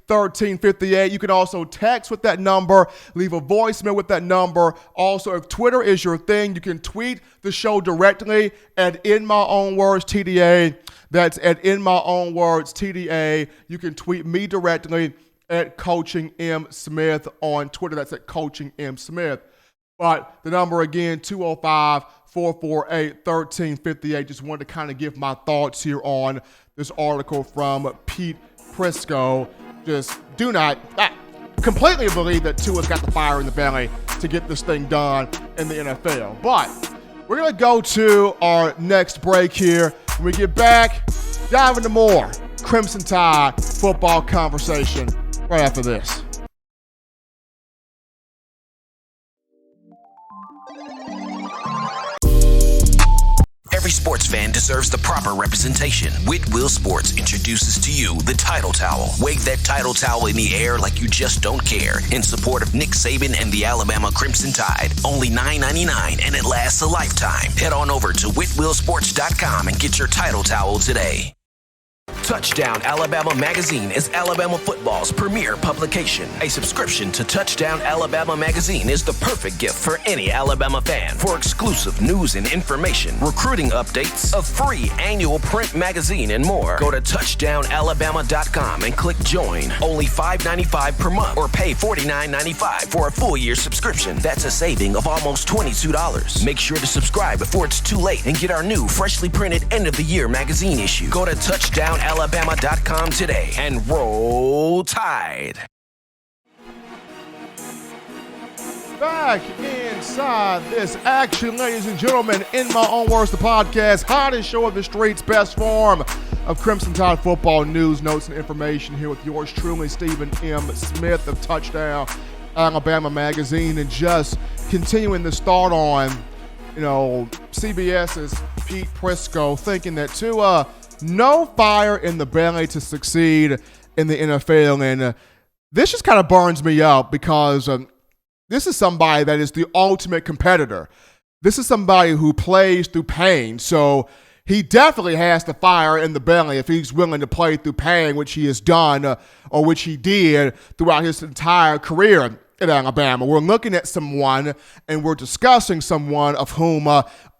205-448-1358. You can also text with that number, leave a voicemail with that number. Also, if Twitter is your thing, you can tweet the show directly at In My Own Words TDA. That's at In My Own Words TDA. You can tweet me directly at Coaching M. Smith on Twitter. That's at Coaching M. Smith. But the number again, 205-448-1358. Just wanted to kind of give my thoughts here on this article from Pete Prisco. Just do not completely believe that Tua's got the fire in the belly to get this thing done in the NFL. But we're going to go to our next break here. When we get back, dive into more Crimson Tide football conversation right after this. Every sports fan deserves the proper representation. Whitwill Sports introduces to you the Title Towel. Wave that title towel in the air like you just don't care in support of Nick Saban and the Alabama Crimson Tide. Only $9.99 and it lasts a lifetime. Head on over to whitwillsports.com and get your Title Towel today. Touchdown Alabama Magazine is Alabama football's premier publication. A subscription to Touchdown Alabama Magazine is the perfect gift for any Alabama fan. For exclusive news and information, recruiting updates, a free annual print magazine, and more, go to touchdownalabama.com and click join. Only $5.95 per month or pay $49.95 for a full year subscription. That's a saving of almost $22. Make sure to subscribe before it's too late and get our new freshly printed end of the year magazine issue. Go to touchdownalabama.com today and roll Tide. Back inside this action, ladies and gentlemen, In My Own Words, the podcast, hottest show of the streets, best form of Crimson Tide football news, notes, and information here with yours truly, Stephen M. Smith of Touchdown Alabama Magazine, and just continuing the start on, CBS's Pete Prisco thinking that Tua no fire in the belly to succeed in the NFL. And this just kind of burns me up because this is somebody that is the ultimate competitor. This is somebody who plays through pain. So he definitely has the fire in the belly if he's willing to play through pain, which he has done or which he did throughout his entire career at Alabama. We're looking at someone and we're discussing someone of whom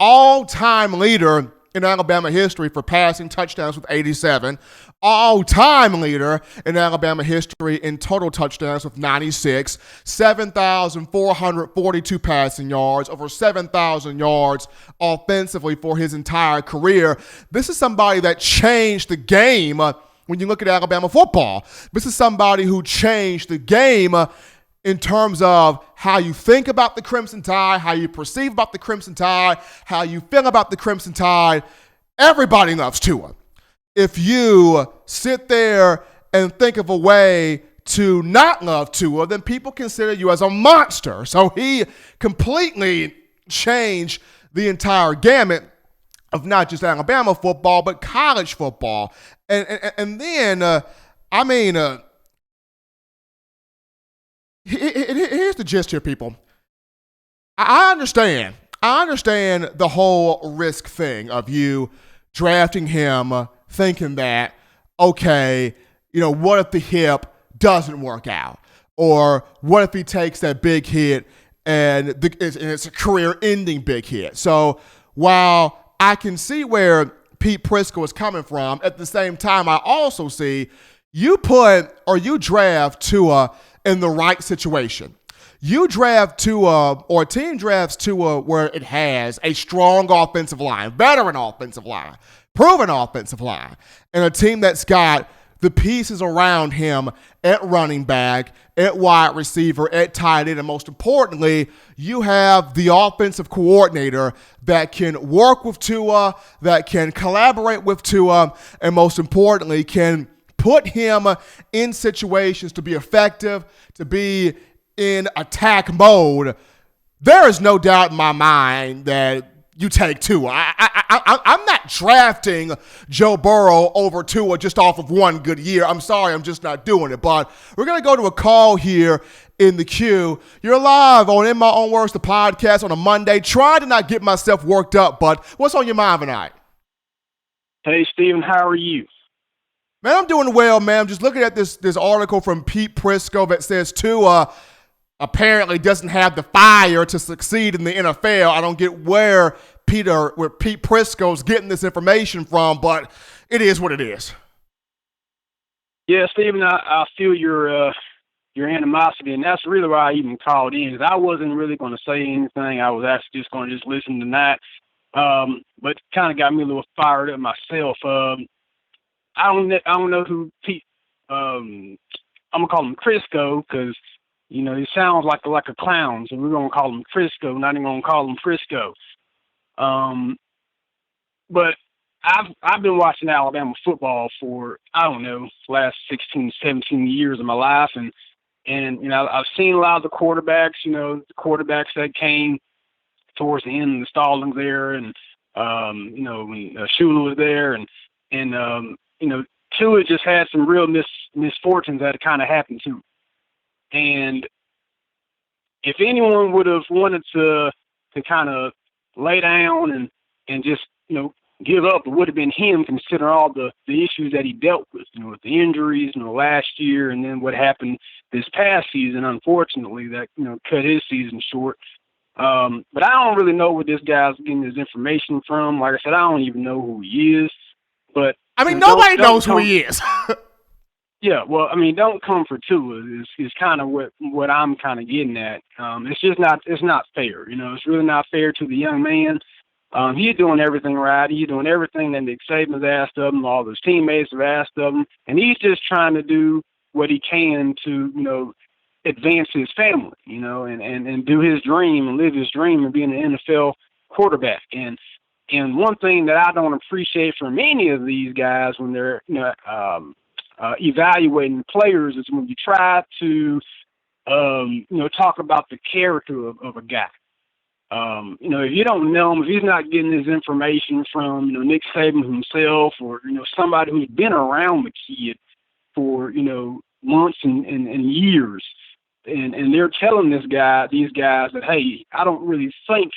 all-time leader in Alabama history for passing touchdowns with 87, all-time leader in Alabama history in total touchdowns with 96, 7,442 passing yards, over 7,000 yards offensively for his entire career. This is somebody that changed the game when you look at Alabama football. This is somebody who changed the game in terms of how you think about the Crimson Tide, how you perceive about the Crimson Tide, how you feel about the Crimson Tide. Everybody loves Tua. If you sit there and think of a way to not love Tua, then people consider you as a monster. So he completely changed the entire gamut of not just Alabama football, but college football. And then, Here's the gist here, people. I understand the whole risk thing of you drafting him thinking that, okay, what if the hip doesn't work out? Or what if he takes that big hit and it's a career-ending big hit? So while I can see where Pete Prisco is coming from, at the same time, I also see you draft Tua in the right situation. You draft Tua, or a team drafts Tua where it has a strong offensive line, veteran offensive line, proven offensive line, and a team that's got the pieces around him at running back, at wide receiver, at tight end, and most importantly, you have the offensive coordinator that can work with Tua, that can collaborate with Tua, and most importantly, can put him in situations to be effective, to be in attack mode. There is no doubt in my mind that you take Tua. I'm not drafting Joe Burrow over Tua just off of one good year. I'm sorry, I'm just not doing it. But we're going to go to a call here in the queue. You're live on In My Own Words, the podcast on a Monday. Trying to not get myself worked up, but what's on your mind tonight? Hey, Steven, how are you? Man, I'm doing well, man. I'm just looking at this article from Pete Prisco that says Tua apparently doesn't have the fire to succeed in the NFL. I don't get where Pete Prisco's getting this information from, but it is what it is. Yeah, Steven, I feel your animosity, and that's really why I even called in, because I wasn't really going to say anything. I was actually just going to listen to that, but kind of got me a little fired up myself. I don't know who Pete. I'm gonna call him Crisco because he sounds like a clown, so we're gonna call him Crisco. Not even gonna call him Frisco. But I've been watching Alabama football for the last 16, 17 years of my life, and I've seen a lot of the quarterbacks. The quarterbacks that came towards the end of the Stallings there, and when Shula was there, and Tua just had some real misfortunes that kind of happened to him. And if anyone would have wanted to kind of lay down and just, give up, it would have been him, considering all the issues that he dealt with, with the injuries, last year, and then what happened this past season, unfortunately, that, cut his season short. But I don't really know where this guy's getting his information from. Like I said, I don't even know who he is. But I mean, nobody knows who he is. Yeah, well, I mean, don't come for Tua is kind of what I'm kind of getting at. It's not fair. It's really not fair to the young man. He's doing everything right. He's doing everything that Nick Saban's asked of him, all his teammates have asked of him, and he's just trying to do what he can to, advance his family, and do his dream and live his dream of being an NFL quarterback. And one thing that I don't appreciate from any of these guys when they're, evaluating players is when you try to, talk about the character of a guy. If you don't know him, if he's not getting his information from, Nick Saban himself or, somebody who's been around the kid for, months and years, and they're telling these guys that, hey, I don't really think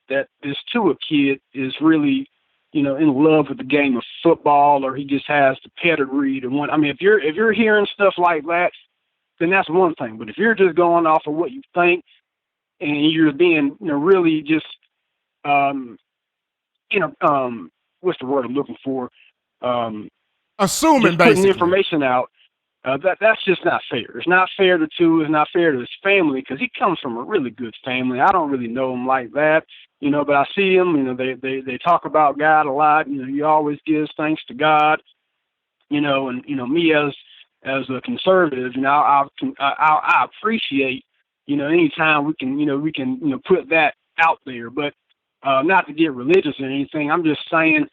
that this Tua kid is really, in love with the game of football, or he just has the pedigree to want. I mean, if you're hearing stuff like that, then that's one thing. But if you're just going off of what you think, and you're being, really just, what's the word I'm looking for? Assuming, just basically, putting information out. That's just not fair. It's not fair to Tua. It's not fair to his family, because he comes from a really good family. I don't really know him like that, but I see him. They talk about God a lot. He always gives thanks to God. And me as a conservative, I appreciate anytime we can put that out there. But not to get religious or anything. I'm just saying.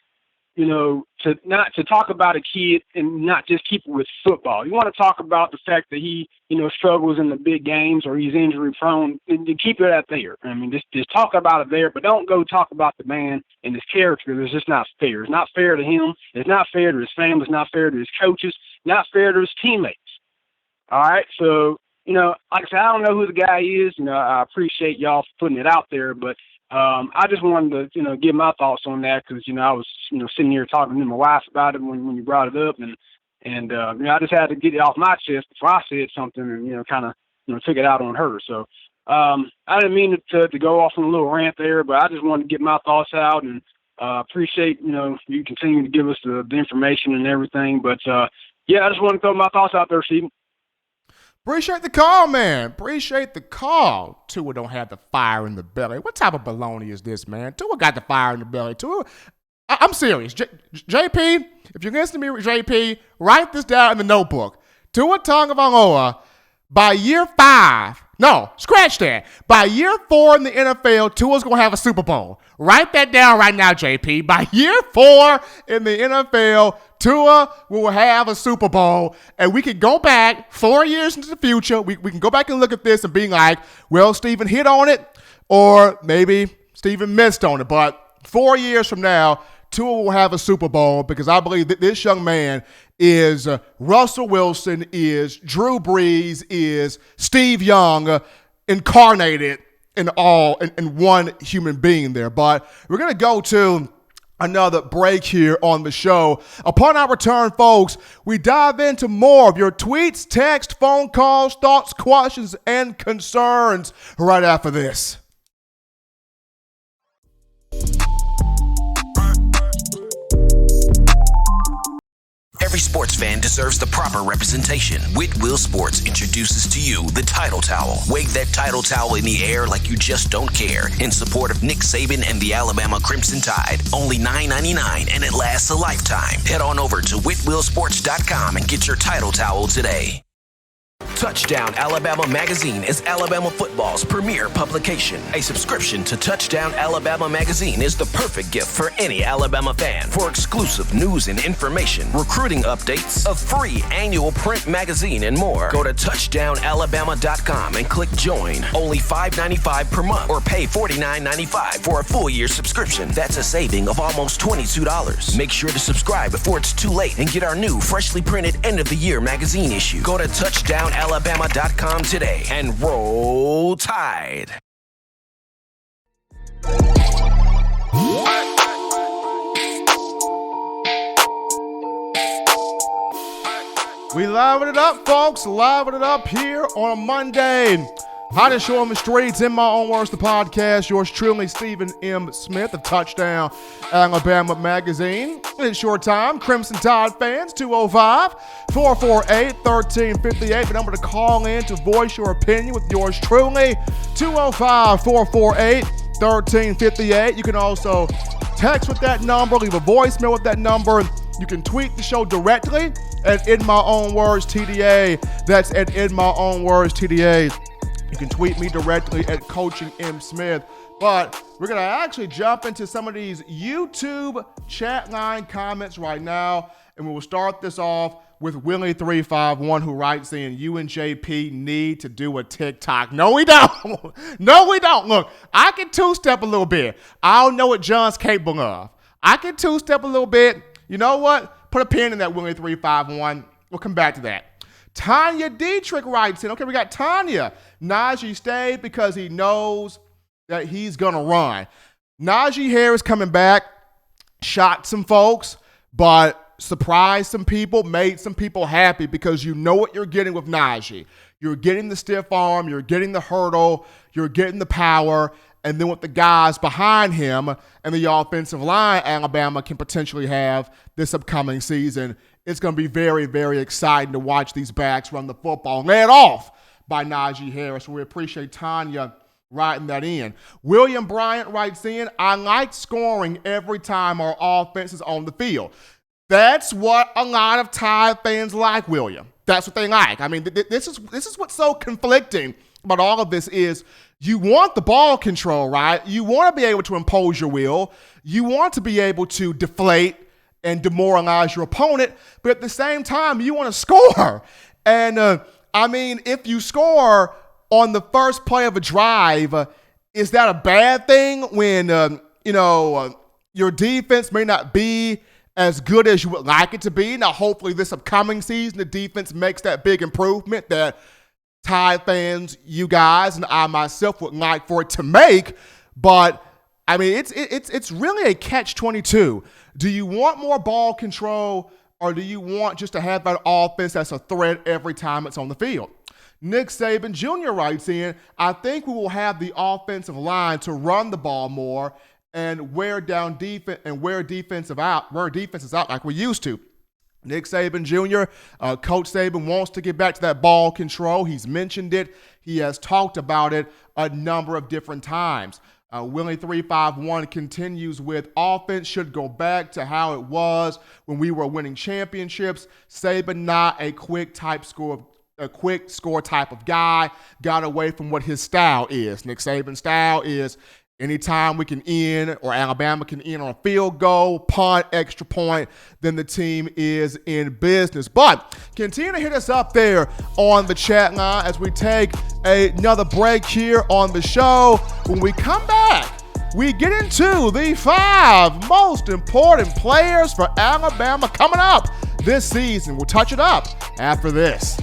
To talk about a kid and not just keep it with football. You want to talk about the fact that he, struggles in the big games or he's injury prone, and to keep it out there. I mean, just talk about it there, but don't go talk about the man and his character. It's just not fair. It's not fair to him. It's not fair to his family. It's not fair to his coaches. Not fair to his teammates. All right. So, like I said, I don't know who the guy is. I appreciate y'all putting it out there, but I just wanted to, give my thoughts on that because, I was, sitting here talking to my wife about it when you brought it up, and I just had to get it off my chest before I said something and, kind of, took it out on her. So I didn't mean to go off on a little rant there, but I just wanted to get my thoughts out and appreciate, you continue to give us the information and everything. But, yeah, I just want to throw my thoughts out there, Stephen. Appreciate the call, man. Appreciate the call. Tua don't have the fire in the belly. What type of baloney is this, man? Tua got the fire in the belly. Tua, I'm serious. JP, if you're listening to me, JP, write this down in the notebook. Tua Tagovailoa, by year 5, no, scratch that. By year 4 in the NFL, Tua's going to have a Super Bowl. Write that down right now, JP. By year 4 in the NFL, Tua will have a Super Bowl, and we can go back 4 years into the future. We can go back and look at this and be like, well, Steven hit on it, or maybe Steven missed on it. But 4 years from now, Tua will have a Super Bowl because I believe that this young man is Russell Wilson, is Drew Brees, is Steve Young incarnated in one human being there. But we're going to go to another break here on the show. Upon our return, folks, we dive into more of your tweets, text, phone calls, thoughts, questions, and concerns right after this. Every sports fan deserves the proper representation. Whitwill Sports introduces to you the Title Towel. Wave that title towel in the air like you just don't care. In support of Nick Saban and the Alabama Crimson Tide. Only $9.99 and it lasts a lifetime. Head on over to whitwillsports.com and get your Title Towel today. Touchdown Alabama Magazine is Alabama football's premier publication. A subscription to Touchdown Alabama Magazine is the perfect gift for any Alabama fan. For exclusive news and information, recruiting updates, a free annual print magazine, and more, go to touchdownalabama.com and click join. Only $5.95 per month or pay $49.95 for a full year subscription. That's a saving of almost $22. Make sure to subscribe before it's too late and get our new freshly printed end of the year magazine issue. Go to touchdownalabama.com today and roll Tide. We liven it up, folks. Liven it up here on a Monday. Hottest show on the streets, in my own words, the podcast. Yours truly, Stephen M. Smith of Touchdown Alabama Magazine. It's your time, Crimson Tide fans, 205-448-1358. The number to call in to voice your opinion with yours truly, 205-448-1358. You can also text with that number, leave a voicemail with that number. You can tweet the show directly at In My Own Words TDA. That's at In My Own Words TDA. You can tweet me directly at Coaching M. Smith. But we're going to actually jump into some of these YouTube chat line comments right now. And we will start this off with Willie351, who writes in, you and JP need to do a TikTok. No, we don't. No, we don't. Look, I can two-step a little bit. I don't know what John's capable of. I can two-step a little bit. You know what? Put a pin in that, Willie351. We'll come back to that. Tanya Dietrich writes in, okay, we got Tanya. Najee stayed because he knows that he's going to run. Najee Harris coming back, shocked some folks, but surprised some people, made some people happy because you know what you're getting with Najee. You're getting the stiff arm, you're getting the hurdle, you're getting the power, and then with the guys behind him and the offensive line Alabama can potentially have this upcoming season, it's going to be very, very exciting to watch these backs run the football. Led off by Najee Harris. We appreciate Tanya writing that in. William Bryant writes in, I like scoring every time our offense is on the field. That's what a lot of Tide fans like, William. That's what they like. I mean, this is what's so conflicting about all of this is you want the ball control, right? You want to be able to impose your will. You want to be able to deflate and demoralize your opponent, but at the same time, you want to score. And, I mean, if you score on the first play of a drive, is that a bad thing when, your defense may not be as good as you would like it to be? Now, hopefully this upcoming season, the defense makes that big improvement that Tide fans, you guys, and I myself would like for it to make. But I mean, it's really a catch-22. Do you want more ball control, or do you want just to have that offense that's a threat every time it's on the field? Nick Saban Jr. writes in, I think we will have the offensive line to run the ball more and wear down defense and wear defenses out like we used to. Nick Saban Jr., Coach Saban wants to get back to that ball control. He's mentioned it. He has talked about it a number of different times. Willie351 continues with, offense should go back to how it was when we were winning championships. Saban not a quick score type of guy. Got away from what his style is. Nick Saban's style is anytime we can end or Alabama can end on a field goal, punt, extra point, then the team is in business. But continue to hit us up there on the chat line as we take another break here on the show. When we come back, we get into the 5 most important players for Alabama coming up this season. We'll touch it up after this.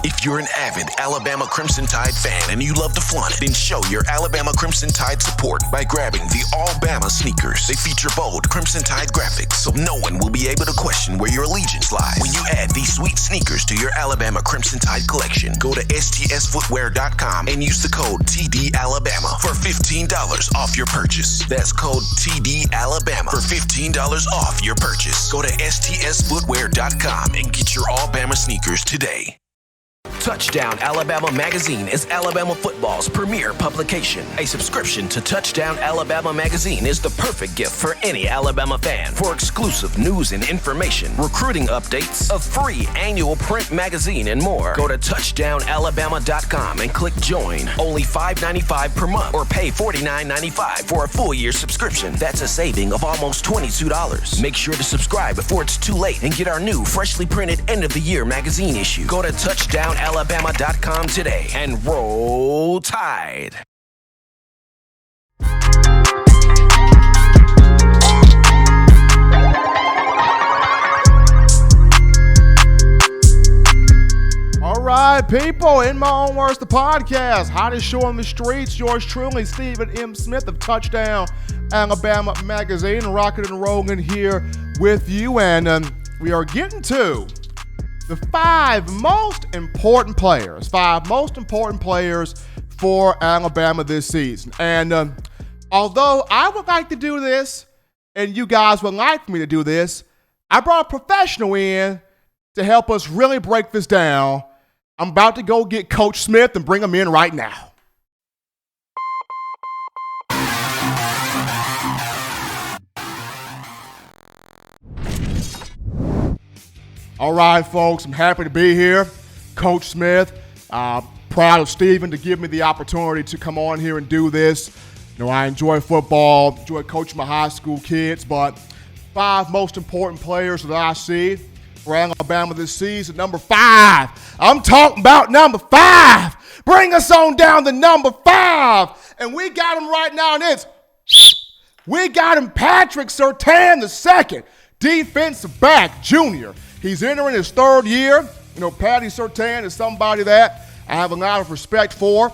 If you're an avid Alabama Crimson Tide fan and you love to flaunt it, then show your Alabama Crimson Tide support by grabbing the All-Bama sneakers. They feature bold Crimson Tide graphics, so no one will be able to question where your allegiance lies. When you add these sweet sneakers to your Alabama Crimson Tide collection, go to stsfootwear.com and use the code TDAlabama for $15 off your purchase. That's code TDAlabama for $15 off your purchase. Go to stsfootwear.com and get your All-Bama sneakers today. Touchdown Alabama Magazine is Alabama football's premier publication. A subscription to Touchdown Alabama Magazine is the perfect gift for any Alabama fan. For exclusive news and information, recruiting updates, a free annual print magazine, and more, go to touchdownalabama.com and click join. Only $5.95 per month or pay $49.95 for a full year subscription. That's a saving of almost $22. Make sure to subscribe before it's too late and get our new freshly printed end of the year magazine issue. Go to touchdownalabama.com today and roll Tide. All right, people, in my own words, the podcast, hottest show on the streets, yours truly, Stephen M. Smith of Touchdown Alabama Magazine, rocking and rolling here with you, and we are getting to the 5 most important players for Alabama this season. And although I would like to do this, and you guys would like for me to do this, I brought a professional in to help us really break this down. I'm about to go get Coach Smith and bring him in right now. All right, folks, I'm happy to be here. Coach Smith, proud of Stephen to give me the opportunity to come on here and do this. You know, I enjoy football, enjoy coaching my high school kids, but 5 most important players that I see for Alabama this season. Number 5, I'm talking about number 5. Bring us on down to number 5. And we got him right now, and we got him Patrick Surtain II, defensive back, junior. He's entering his 3rd year. You know, Patty Surtain is somebody that I have a lot of respect for.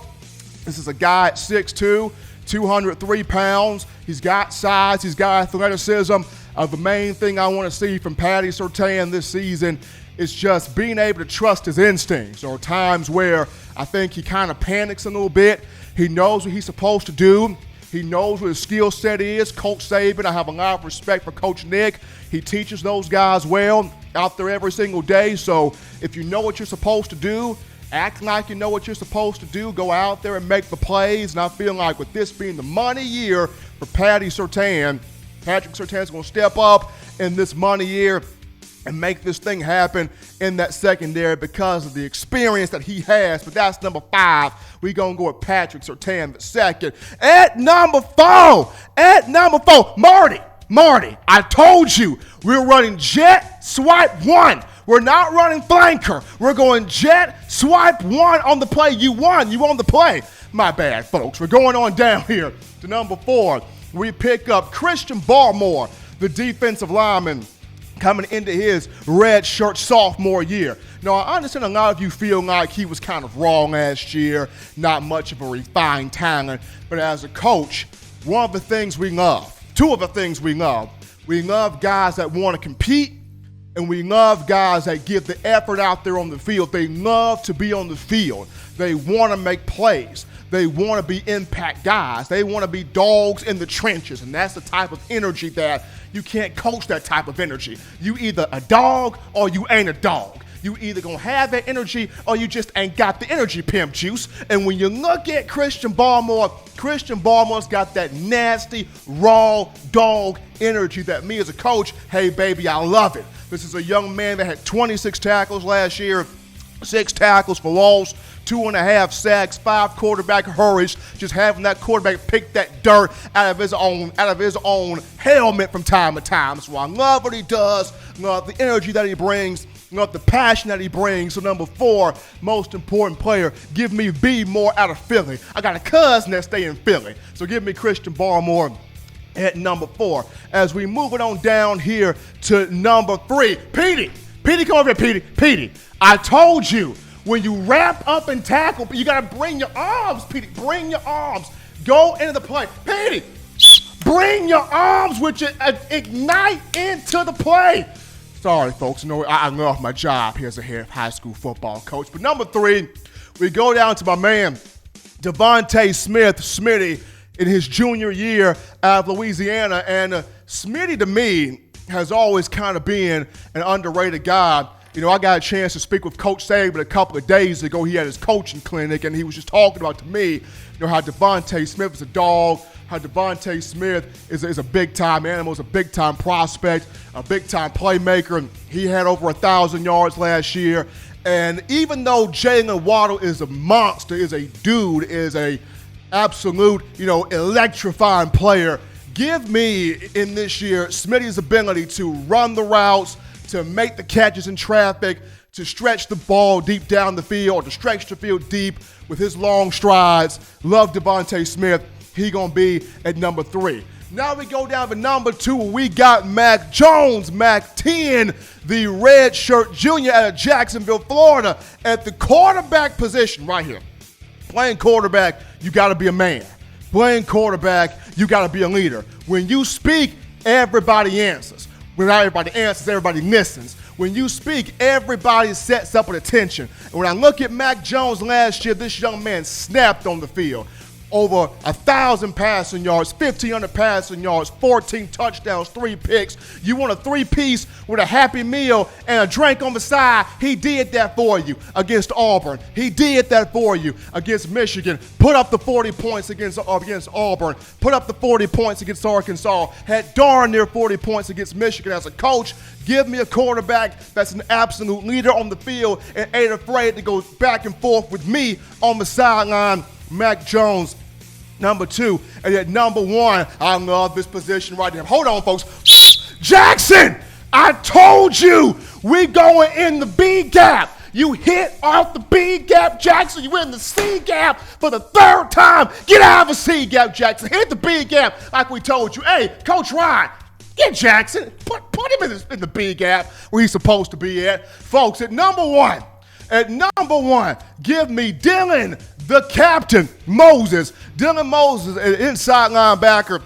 This is a guy at 6'2", 203 pounds. He's got size. He's got athleticism. The main thing I want to see from Patty Surtain this season is just being able to trust his instincts. There are times where I think he kind of panics a little bit. He knows what he's supposed to do. He knows what his skill set is. Coach Saban, I have a lot of respect for Coach Nick. He teaches those guys well out there every single day. So if you know what you're supposed to do, act like you know what you're supposed to do. Go out there and make the plays. And I feel like with this being the money year for Patty Surtain, Patrick Surtain's going to step up in this money year and make this thing happen in that secondary because of the experience that he has. But that's number 5. We're going to go with Patrick Surtain II. At number 4, Marty, I told you we're running jet swipe 1 We're not running flanker. We're going jet, swipe one on the play. You won. You on the play. My bad, folks. We're going on down here to number 4. We pick up Christian Barmore, the defensive lineman, coming into his red shirt sophomore year. Now, I understand a lot of you feel like he was kind of raw last year, not much of a refined talent, but as a coach, one of the things we love, two of the things we love guys that want to compete, and we love guys that give the effort out there on the field. They love to be on the field. They want to make plays. They want to be impact guys. They want to be dogs in the trenches, and that's the type of energy that you can't coach. That type of energy. You either a dog or you ain't a dog. You either gonna have that energy or you just ain't got the energy, pimp juice. And when you look at Christian Barmore's got that nasty, raw dog energy that me as a coach, hey baby, I love it. This is a young man that had 26 tackles last year, 6 tackles for loss, 2.5 sacks, 5 quarterback hurries, just having that quarterback pick that dirt out of his own helmet from time to time. So I love what he does, love the energy that he brings, love the passion that he brings. So number 4, most important player, give me B more out of Philly. I got a cousin that stay in Philly, so give me Christian Barmore at number 4. As we move it on down here to number 3, Petey, come over here, Petey. I told you, when you wrap up and tackle, you got to bring your arms, Petey. Bring your arms. Go into the play. Petey, bring your arms with you. Ignite into the play. Sorry, folks. I love my job here as a head high school football coach. But number 3, we go down to my man, Devontae Smith, Smitty, in his junior year out of Louisiana. And Smitty, to me, has always kind of been an underrated guy. You know, I got a chance to speak with Coach Saban a couple of days ago. He had his coaching clinic, and he was just talking about to me, how Devontae Smith is a dog, how Devontae Smith is a big-time animal, is a big-time prospect, a big-time playmaker. And he had over 1,000 yards last year. And even though Jalen Waddle is a monster, is a dude, is a absolute, electrifying player, give me in this year Smitty's ability to run the routes, to make the catches in traffic, to stretch the ball deep down the field, or to stretch the field deep with his long strides. Love Devontae Smith. He going to be at number 3. Now we go down to number 2. We got Mac Jones, Mac 10, the red shirt junior out of Jacksonville, Florida, at the quarterback position right here. Playing quarterback, you got to be a man. Playing quarterback, you got to be a leader. When you speak, everybody answers. When not everybody answers, everybody listens. When you speak, everybody sets up with attention. And when I look at Mac Jones last year, this young man snapped on the field. Over 1,000 passing yards, 1,500 passing yards, 14 touchdowns, 3 picks. You want a 3-piece with a Happy Meal and a drink on the side? He did that for you against Auburn. He did that for you against Michigan. Put up the 40 points against Auburn. Put up the 40 points against Arkansas. Had darn near 40 points against Michigan. As a coach, give me a quarterback that's an absolute leader on the field and ain't afraid to go back and forth with me on the sideline. Mac Jones, number 2. And at number 1, I love this position right here. Hold on, folks. Jackson, I told you we going in the B gap. You hit off the B gap, Jackson. You in the C gap for the 3rd time. Get out of the C gap, Jackson. Hit the B gap like we told you. Hey, Coach Ryan, get Jackson. Put him in the B gap where he's supposed to be at. Folks, at number 1, give me Dylan, the captain, Moses. Dylan Moses, an inside linebacker.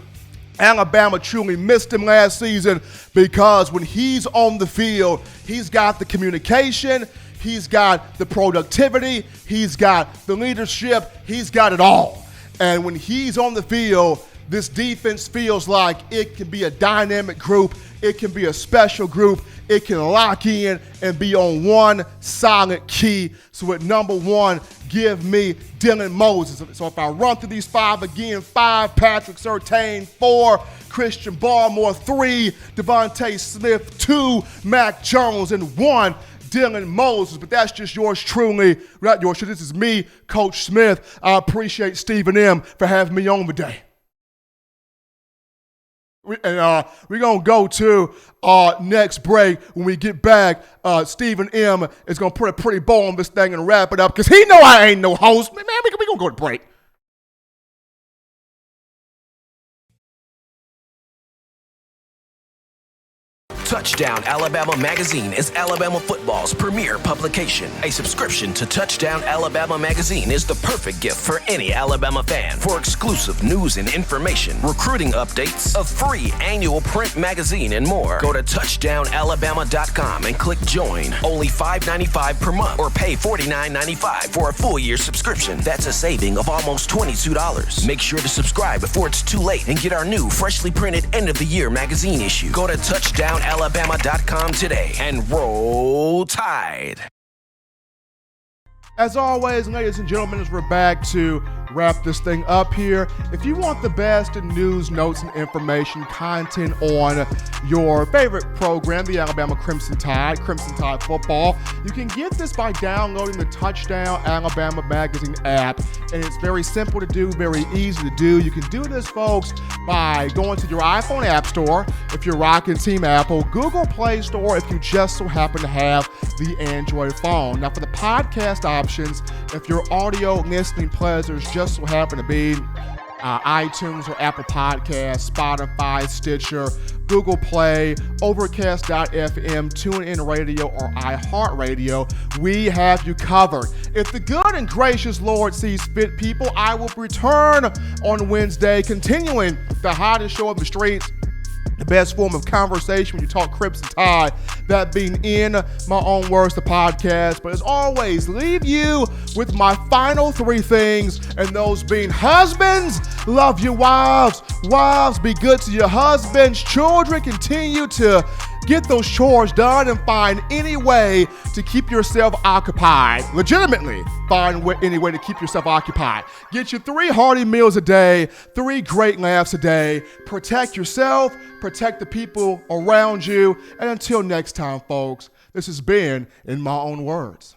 Alabama truly missed him last season because when he's on the field, he's got the communication, he's got the productivity, he's got the leadership, he's got it all. And when he's on the field, this defense feels like it can be a dynamic group, it can be a special group, it can lock in and be on one solid key. So at number 1, give me Dylan Moses. So if I run through these 5 again, 5, Patrick Surtain, 4, Christian Barmore, 3, Devontae Smith, 2, Mac Jones, and 1, Dylan Moses. But that's just yours truly, not yours truly. This is me, Coach Smith. I appreciate Stephen M. for having me on today. We're going to go to our next break. When we get back, Stephen M. is going to put a pretty bow on this thing and wrap it up because he know I ain't no host. Man, we going to go to break. Touchdown Alabama Magazine is Alabama football's premier publication. A subscription to Touchdown Alabama Magazine is the perfect gift for any Alabama fan. For exclusive news and information, recruiting updates, a free annual print magazine, and more, go to touchdownalabama.com and click join. Only $5.95 per month or pay $49.95 for a full year subscription. That's a saving of almost $22. Make sure to subscribe before it's too late and get our new freshly printed end of the year magazine issue. Go to touchdownalabama.com today and roll Tide. As always, ladies and gentlemen, as we're back to wrap this thing up here, if you want the best in news, notes, and information content on your favorite program, the Alabama Crimson Tide football, you can get this by downloading the Touchdown Alabama Magazine app. And it's very simple to do, very easy to do. You can do this, folks, by going to your iPhone App Store if you're rocking Team Apple, Google Play Store if you just so happen to have the Android phone. Now, for the podcast options, if your audio listening pleasures just so happen to be iTunes or Apple Podcasts, Spotify, Stitcher, Google Play, Overcast.fm, TuneIn Radio, or iHeartRadio, we have you covered. If the good and gracious Lord sees fit, people, I will return on Wednesday, continuing the hottest show on the streets, the best form of conversation when you talk Crimson Tide, that being In My Own Words, the podcast. But as always, leave you with my final three things, and those being: husbands, love your wives. Wives, be good to your husbands. Children, continue to get those chores done and find any way to keep yourself occupied. Legitimately, find any way to keep yourself occupied. Get you 3 hearty meals a day, 3 great laughs a day. Protect yourself, protect the people around you. And until next time, folks, this has been In My Own Words.